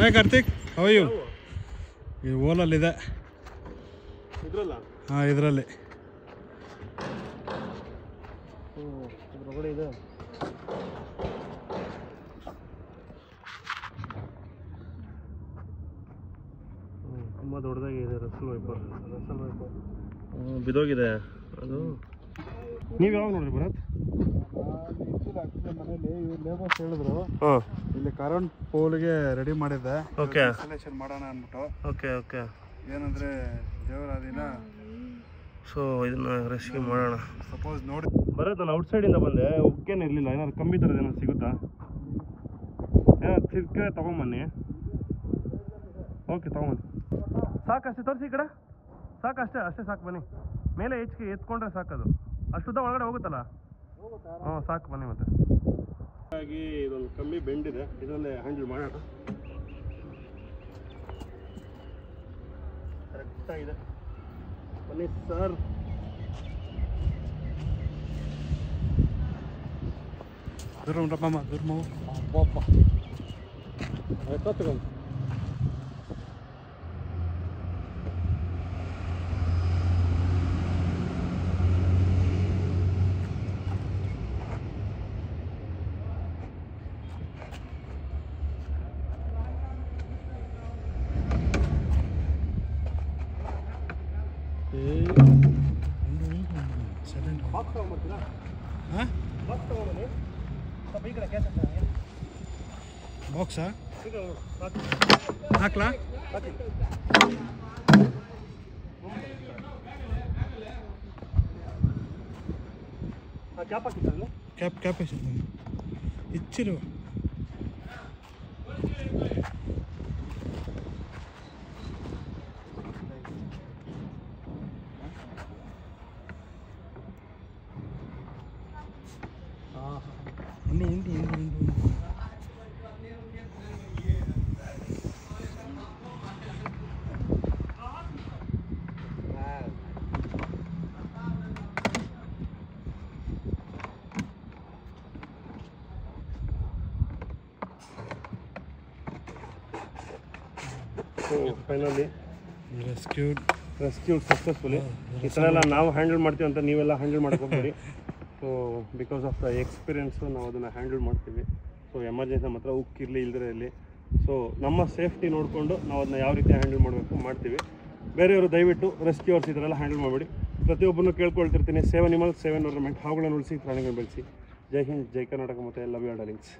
Hi Karthik, how you? ಈ ಓಲಲ್ಲಿದೆ ಇದ್ರಲ್ಲ? ಹಾಂ, ಇದರಲ್ಲಿ ಇದ್ರೊಳಗಡೆ ಇದೆ. ತುಂಬ ದೊಡ್ಡದಾಗಿ ಇದೆ ರಸಲ್ ವೈಪರ್. ಬಿದೋಗಿದೆ ಅದು. ನೀವು ಯಾವಾಗ ನೋಡ್ರಿ ಭರತ್? ಮನೇಲಿ ಲೇಬರ್ಸ್ ಹೇಳಿದ್ರು ಹಾಂ, ಇಲ್ಲಿ ಕರೆಂಟ್ ಪೋಲ್ಗೆ ರೆಡಿ ಮಾಡಿದ್ದೆ. ಓಕೆ, ಇನ್ಸ್ಟಾಲೇಷನ್ ಮಾಡೋಣ ಅಂದ್ಬಿಟ್ಟು. Okay okay. ಏನಂದರೆ ದೇವರ ದಿನ, ಸೊ ಇದನ್ನ ರೆಸ್ಕ್ಯೂ ಮಾಡೋಣ. ಸಪೋಸ್ ನೋಡಿ ಭರತ್, ನಾನು ಔಟ್ಸೈಡಿಂದ ಬಂದೆ, ಉಕ್ಕೇನು ಇರಲಿಲ್ಲ. ಏನಾದ್ರು ಕಮ್ಮಿ ಥರದ್ದು ಏನಾದ್ರು ಸಿಗುತ್ತಾ? ಏನಾದ್ರು ಸಿಕ್ಕರೆ ತೊಗೊಂಬನ್ನಿ. ಓಕೆ, ತೊಗೊಂಬನ್ನಿ. ಸಾಕಷ್ಟೇ ತೋರಿಸಿ ಈ ಕಡೆ. ಸಾಕಷ್ಟೇ, ಅಷ್ಟೇ ಸಾಕು. ಬನ್ನಿ, ಮೇಲೆ ಹೆಚ್ಚಿಗೆ ಎತ್ಕೊಂಡ್ರೆ ಸಾಕದು. ಅಷ್ಟುದ್ದ ಒಳಗಡೆ ಹೋಗುತ್ತಲ್ಲ? ಹಾಂ, ಸಾಕು, ಬನ್ನಿ. ಮತ್ತೆ ಹಾಗಾಗಿ ಇದೊಂದು ಕಮ್ಮಿ ಬೆಂಡ್ ಇದೆ, ಇದರಲ್ಲೇ ಹ್ಯಾಂಡಲ್ ಮಾಡೋಣ. ಕರೆಕ್ಟಾಗಿದೆ. ಬನ್ನಿ ಸರ್. ದೂರ ದೂರ ತಗೊಂಡು ಬಾಕ್ಸ್ ತಗೊಂಡ್ಬರ್ತೀರಾ? ಹಾಂ, ಬಾಕ್ಸ್ ತಗೊಂಡ್ಬನ್ನಿ. ಸ್ವಲ್ಪ ಈ ಕಡೆ ಕ್ಯಾಚ್ ಆಗ್ತದೆ. ಬಾಕ್ಸಾ ಈಗ ಹಾಕಿ ಹಾಕ್ಲಾ? ಹಾಕಿ. ಕ್ಯಾಪ್ ಹಾಕಿತ್ತಲ್ಲ? ಕ್ಯಾಪ್ ಇಚ್ಚಿರು. ಹಿಂಡಿ ಫೈನಲಿ ರೆಸ್ಕ್ಯೂ ಸಕ್ಸಸ್ಫುಲಿ. ಈ ಥರ ಎಲ್ಲ ನಾವು ಹ್ಯಾಂಡಲ್ ಮಾಡ್ತೀವಿ ಅಂತ ನೀವೆಲ್ಲ ಹ್ಯಾಂಡಲ್ ಮಾಡಕ್ಕೆ ಹೋಗ್ಬೇಡಿ. So because of the experience ನಾವು ಅದನ್ನು ಹ್ಯಾಂಡಲ್ ಮಾಡ್ತೀವಿ. ಸೊ ಎಮರ್ಜೆನ್ಸಿ ನಮ್ಮ ಹತ್ರ ಉಕ್ಕಿರಲಿ ಇಲ್ಲದೇ ಇರಲಿ, ಸೊ ನಮ್ಮ ಸೇಫ್ಟಿ ನೋಡಿಕೊಂಡು ನಾವು ಅದನ್ನ ಯಾವ ರೀತಿ ಹ್ಯಾಂಡಲ್ ಮಾಡಬೇಕು ಮಾಡ್ತೀವಿ. ಬೇರೆಯವರು ದಯವಿಟ್ಟು ರೆಸ್ಕ್ಯೂರ್ಸ್ ಈ ಥರ ಎಲ್ಲ ಹ್ಯಾಂಡಲ್ ಮಾಡಬೇಡಿ. ಪ್ರತಿಯೊಬ್ಬರನ್ನು ಕೇಳ್ಕೊಳ್ತಿರ್ತೀನಿ, ಸೇವ್ ಅನಿಮಲ್ಸ್, ಸೇವ್ ಎನ್ವೈರನ್ಮೆಂಟ್, ಹಾವುಗಳನ್ನು ಉಳಿಸಿ, ಪ್ರಾಣಿಗಳನ್ನು ಬೆಳೆಸಿ. ಜೈ ಹಿಂದ್, ಜೈ ಕರ್ನಾಟಕ, ಮತ್ತು ಲವ್ ಯು ಆಲ್ ಡಾರ್ಲಿಂಗ್ಸ್.